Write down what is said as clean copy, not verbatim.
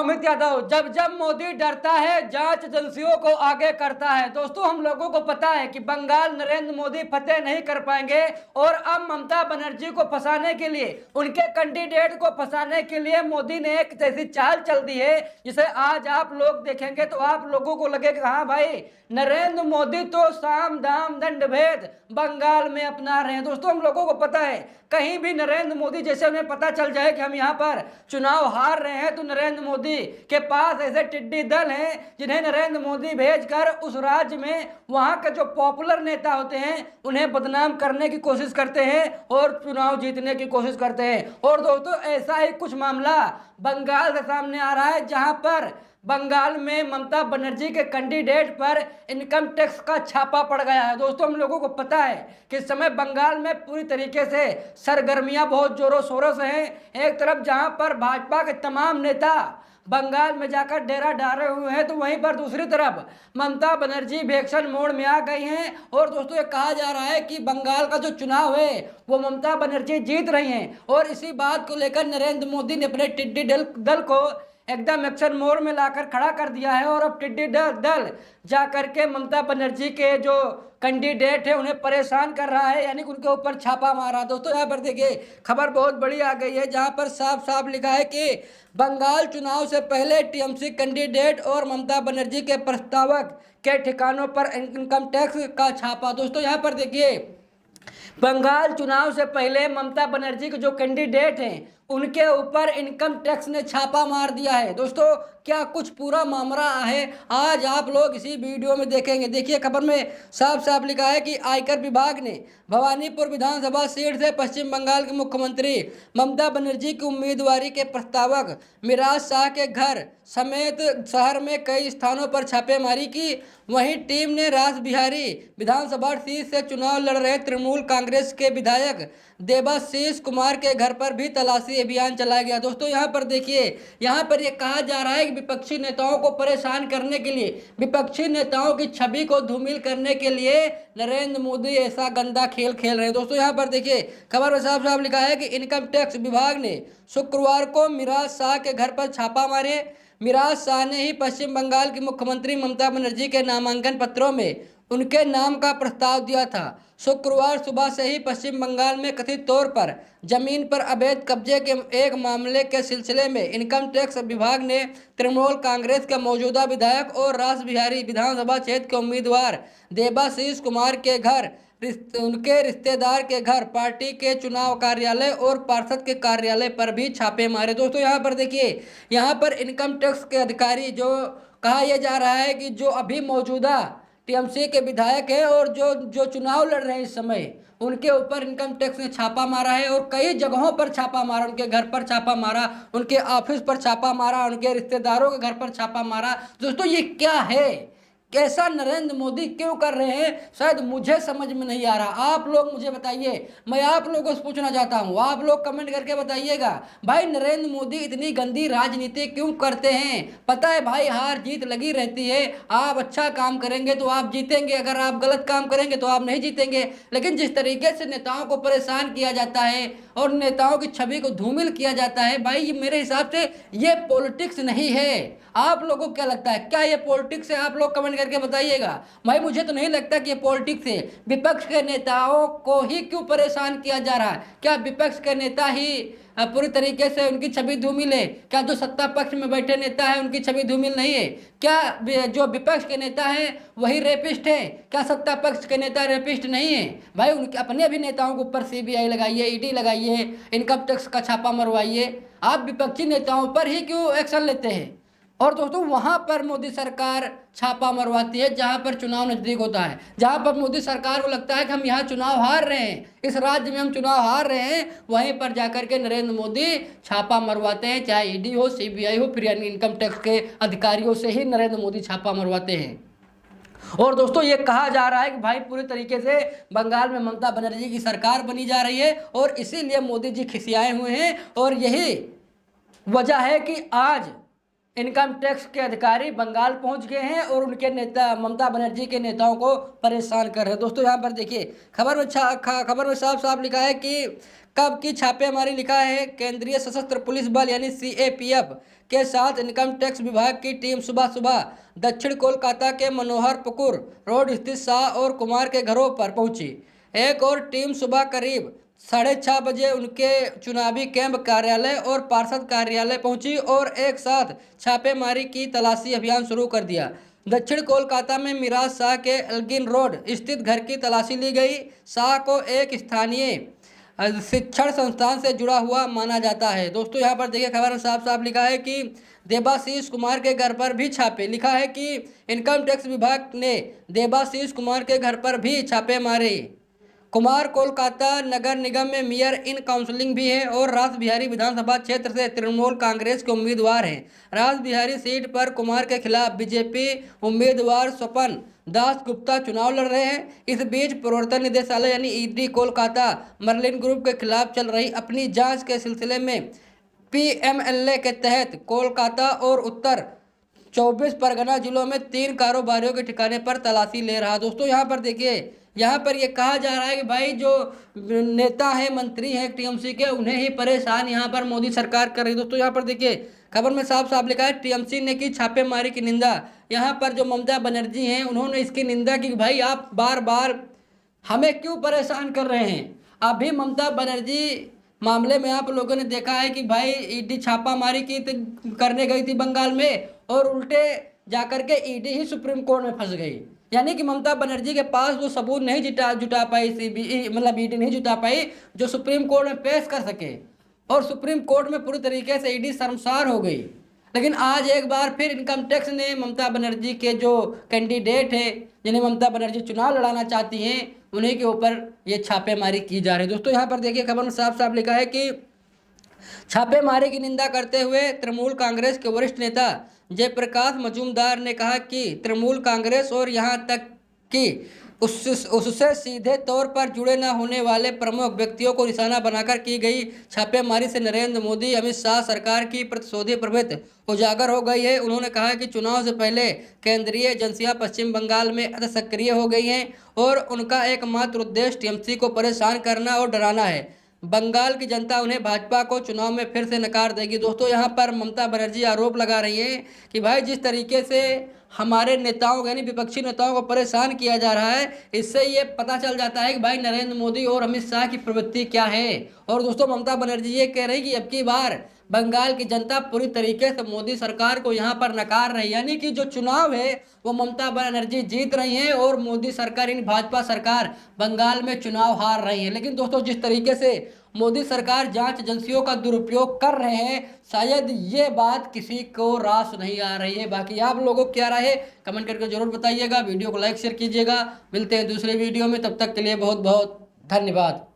अमित यादव, जब जब मोदी डरता है जांच एजेंसियों को आगे करता है। दोस्तों, हम लोगों को पता है कि बंगाल नरेंद्र मोदी फतेह नहीं कर पाएंगे और अब ममता बनर्जी को फंसाने के लिए, उनके कैंडिडेट को फंसाने के लिए मोदी ने एक ऐसी चाल चल दी है जिसे आज आप लोग देखेंगे तो आप लोगों को लगेगा हाँ भाई, नरेंद्र मोदी तो साम दाम दंड भेद बंगाल में अपना रहे हैं। दोस्तों, हम लोगों को पता है कहीं भी नरेंद्र मोदी जैसे उन्हें पता चल जाए कि हम यहाँ पर चुनाव हार रहे हैं तो नरेंद्र मोदी के पास ऐसे टिड्डी दल हैं जिन्हें नरेंद्र मोदी भेजकर उस राज्य में वहां के जो पॉपुलर नेता होते हैं उन्हें बदनाम करने की कोशिश करते हैं और चुनाव जीतने की कोशिश करते हैं। और दोस्तों, ऐसा ही कुछ मामला बंगाल से सामने आ रहा है जहां पर बंगाल में ममता बनर्जी के कैंडिडेट पर इनकम टैक्स का छापा पड़ गया है। दोस्तों, हम लोगों को पता है कि इस समय बंगाल में पूरी तरीके से सरगर्मियां बहुत जोरों शोरों से हैं। एक तरफ जहां पर भाजपा के तमाम नेता बंगाल में जाकर डेरा डाले हुए हैं तो वहीं पर दूसरी तरफ ममता बनर्जी इलेक्शन मोड में आ गई हैं। और दोस्तों, ये कहा जा रहा है कि बंगाल का जो चुनाव है वो ममता बनर्जी जीत रही हैं और इसी बात को लेकर नरेंद्र मोदी ने अपने टिड्डी दल को एकदम एक्शन मोड में लाकर खड़ा कर दिया है और अब टिड्डी दल जाकर के ममता बनर्जी के जो कैंडिडेट है उन्हें परेशान कर रहा है, यानी कि उनके ऊपर छापा मारा। दोस्तों, यहाँ पर देखिए खबर बहुत बड़ी आ गई है जहाँ पर साफ साफ लिखा है कि बंगाल चुनाव से पहले टीएमसी कैंडिडेट और ममता बनर्जी के प्रस्तावक के ठिकानों पर इनकम टैक्स का छापा। दोस्तों, यहाँ पर देखिए बंगाल चुनाव से पहले ममता बनर्जी के जो कैंडिडेट हैं उनके ऊपर इनकम टैक्स ने छापा मार दिया है। दोस्तों, क्या कुछ पूरा मामला है आज आप लोग इसी वीडियो में देखेंगे। देखिए खबर में साफ साफ लिखा है कि आयकर विभाग ने भवानीपुर विधानसभा सीट से पश्चिम बंगाल के मुख्यमंत्री ममता बनर्जी की उम्मीदवारी के प्रस्तावक मिराज शाह के घर समेत शहर में कई स्थानों पर छापेमारी की। वहीं टीम ने रास बिहारी विधानसभा सीट से चुनाव लड़ रहे तृणमूल कांग्रेस के विधायक देबाशीष कुमार के घर पर भी तलाशी अभियान चलाया गया। दोस्तों, यहाँ पर देखिए, यहाँ पर यह कहा जा रहा है कि विपक्षी नेताओं को परेशान करने के लिए, विपक्षी नेताओं की छवि को धूमिल करने के लिए नरेंद्र मोदी ऐसा गंदा खेल खेल रहे हैं। दोस्तों, यहाँ पर देखिए खबर में साफ साफ लिखा है कि इनकम टैक्स विभाग ने शुक्रवार को मिराज शाह के घर पर छापा मारे। मिराज शाह ने ही पश्चिम बंगाल की मुख्यमंत्री ममता बनर्जी के नामांकन पत्रों में उनके नाम का प्रस्ताव दिया था। शुक्रवार सुबह से ही पश्चिम बंगाल में कथित तौर पर जमीन पर अवैध कब्जे के एक मामले के सिलसिले में इनकम टैक्स विभाग ने तृणमूल कांग्रेस के मौजूदा विधायक और रास बिहारी विधानसभा क्षेत्र के उम्मीदवार देबाशीष कुमार के घर, उनके रिश्तेदार के घर, पार्टी के चुनाव कार्यालय और पार्षद के कार्यालय पर भी छापे मारे। दोस्तों, यहाँ पर देखिए, यहाँ पर इनकम टैक्स के अधिकारी जो कहा यह जा रहा है कि जो अभी मौजूदा टीएमसी के विधायक हैं और जो चुनाव लड़ रहे हैं इस समय, उनके ऊपर इनकम टैक्स ने छापा मारा है और कई जगहों पर छापा मारा। उनके घर पर छापा मारा, उनके ऑफिस पर छापा मारा, उनके रिश्तेदारों के घर पर छापा मारा। दोस्तों, ये क्या है? कैसा नरेंद्र मोदी क्यों कर रहे हैं? शायद मुझे समझ में नहीं आ रहा। आप लोग मुझे बताइए, मैं आप लोगों से पूछना चाहता हूं, आप लोग कमेंट करके बताइएगा भाई नरेंद्र मोदी इतनी गंदी राजनीति क्यों करते हैं? पता है भाई, हार जीत लगी रहती है। आप अच्छा काम करेंगे तो आप जीतेंगे, अगर आप गलत काम करेंगे तो आप नहीं जीतेंगे। लेकिन जिस तरीके से नेताओं को परेशान किया जाता है और नेताओं की छवि को धूमिल किया जाता है, भाई ये मेरे हिसाब से ये पॉलिटिक्स नहीं है। आप लोगों को क्या लगता है, क्या ये पॉलिटिक्स है? आप लोग कमेंट करके बताइएगा। भाई मुझे तो नहीं लगता कि ये पॉलिटिक्स है। विपक्ष के नेताओं को ही क्यों परेशान किया जा रहा है? क्या विपक्ष के नेता ही पूरी तरीके से उनकी छवि धूमिल है? क्या जो सत्ता पक्ष में बैठे नेता है उनकी छवि धूमिल नहीं है? क्या जो विपक्ष के नेता हैं वही रेपिस्ट है? क्या सत्ता पक्ष के नेता रेपिस्ट नहीं है? भाई उनके अपने भी नेताओं के ऊपर सीबीआई लगाइए, ईडी लगाइए, इनकम टैक्स का छापा मरवाइए। आप विपक्षी नेताओं पर ही क्यों एक्शन लेते हैं? और दोस्तों, वहां पर मोदी सरकार छापा मरवाती है जहां पर चुनाव नजदीक होता है, जहां पर मोदी सरकार को लगता है कि हम यहाँ चुनाव हार रहे हैं, इस राज्य में हम चुनाव हार रहे हैं, वहीं पर जाकर के नरेंद्र मोदी छापा मरवाते हैं। चाहे ईडी हो, सीबीआई हो, फिर इनकम टैक्स के अधिकारियों से ही नरेंद्र मोदी छापा मरवाते हैं। और दोस्तों, ये कहा जा रहा है कि भाई पूरी तरीके से बंगाल में ममता बनर्जी की सरकार बनी जा रही है और इसीलिए मोदी जी खिसियाए हुए हैं। और यही वजह है कि आज इनकम टैक्स के अधिकारी बंगाल पहुंच गए हैं और उनके नेता ममता बनर्जी के नेताओं को परेशान कर रहे हैं। दोस्तों यहाँ पर देखिए खबर में साफ साफ लिखा है कि कब की छापेमारी। लिखा है केंद्रीय सशस्त्र पुलिस बल यानी सीएपीएफ के साथ इनकम टैक्स विभाग की टीम सुबह सुबह दक्षिण कोलकाता के मनोहर पुकुर रोड स्थित शाह और कुमार के घरों पर पहुंची। एक और टीम सुबह करीब 6:30 बजे उनके चुनावी कैंप कार्यालय और पार्षद कार्यालय पहुंची और एक साथ छापेमारी की तलाशी अभियान शुरू कर दिया। दक्षिण कोलकाता में मिराज शाह के एल्गिन रोड स्थित घर की तलाशी ली गई। शाह को एक स्थानीय शिक्षण संस्थान से जुड़ा हुआ माना जाता है। दोस्तों यहाँ पर देखिए खबर में साफ साफ लिखा है कि देबाशीष कुमार के घर पर भी छापे। लिखा है कि इनकम टैक्स विभाग ने देबाशीष कुमार के घर पर भी छापे मारे। कुमार कोलकाता नगर निगम में मेयर इन काउंसलिंग भी हैं और रास बिहारी विधानसभा क्षेत्र से तृणमूल कांग्रेस के उम्मीदवार हैं। रास बिहारी सीट पर कुमार के खिलाफ बीजेपी उम्मीदवार स्वपन दास गुप्ता चुनाव लड़ रहे हैं। इस बीच प्रवर्तन निदेशालय यानी ईडी कोलकाता मर्लिन ग्रुप के खिलाफ चल रही अपनी जांच के सिलसिले में पीएमएलए के तहत कोलकाता और उत्तर 24 परगना जिलों में 3 कारोबारियों के ठिकाने पर तलाशी ले रहा। दोस्तों यहाँ पर देखिए यहाँ पर ये कहा जा रहा है कि भाई जो नेता हैं मंत्री हैं टीएमसी के उन्हें ही परेशान यहाँ पर मोदी सरकार कर रही है। दोस्तों यहाँ पर देखिए खबर में साफ साफ लिखा है टीएमसी ने की छापेमारी की निंदा। यहाँ पर जो ममता बनर्जी हैं उन्होंने इसकी निंदा की भाई आप बार बार हमें क्यों परेशान कर रहे हैं। अभी ममता बनर्जी मामले में आप लोगों ने देखा है कि भाई ईडी छापामारी करने गई थी बंगाल में और उल्टे जाकर के ईडी ही सुप्रीम कोर्ट में फंस गई। यानी कि ममता बनर्जी के पास वो सबूत नहीं जुटा पाई मतलब ईडी नहीं जुटा पाई जो सुप्रीम कोर्ट में पेश कर सके और सुप्रीम कोर्ट में पूरी तरीके से ईडी शर्मसार हो गई। लेकिन आज एक बार फिर इनकम टैक्स ने ममता बनर्जी के जो कैंडिडेट है जिन्हें ममता बनर्जी चुनाव लड़ाना चाहती हैं उन्हीं के ऊपर ये छापेमारी की जा रही है। दोस्तों यहाँ पर देखिए खबर में साफ साफ लिखा है कि छापेमारी की निंदा करते हुए तृणमूल कांग्रेस के वरिष्ठ नेता जयप्रकाश मजूमदार ने कहा कि तृणमूल कांग्रेस और यहां तक कि उससे सीधे तौर पर जुड़े न होने वाले प्रमुख व्यक्तियों को निशाना बनाकर की गई छापेमारी से नरेंद्र मोदी अमित शाह सरकार की प्रतिशोधी प्रवृत्ति उजागर हो गई है। उन्होंने कहा कि चुनाव से पहले केंद्रीय एजेंसियां पश्चिम बंगाल में अति सक्रिय हो गई हैं और उनका एकमात्र उद्देश्य टीएमसी को परेशान करना और डराना है। बंगाल की जनता उन्हें भाजपा को चुनाव में फिर से नकार देगी। दोस्तों यहाँ पर ममता बनर्जी आरोप लगा रही है कि भाई जिस तरीके से हमारे नेताओं यानी विपक्षी नेताओं को परेशान किया जा रहा है इससे ये पता चल जाता है कि भाई नरेंद्र मोदी और अमित शाह की प्रवृत्ति क्या है। और दोस्तों ममता बनर्जी ये कह रही कि अब की बार बंगाल की जनता पूरी तरीके से मोदी सरकार को यहाँ पर नकार रही है। यानी कि जो चुनाव है वो ममता बनर्जी जीत रही हैं और मोदी सरकार यानी भाजपा सरकार बंगाल में चुनाव हार रही है। लेकिन दोस्तों जिस तरीके से मोदी सरकार जांच एजेंसियों का दुरुपयोग कर रहे हैं शायद ये बात किसी को रास नहीं आ रही है। बाकी आप लोगों को क्या राय है कमेंट करके जरूर बताइएगा। वीडियो को लाइक शेयर कीजिएगा। मिलते हैं दूसरे वीडियो में, तब तक के लिए बहुत बहुत धन्यवाद।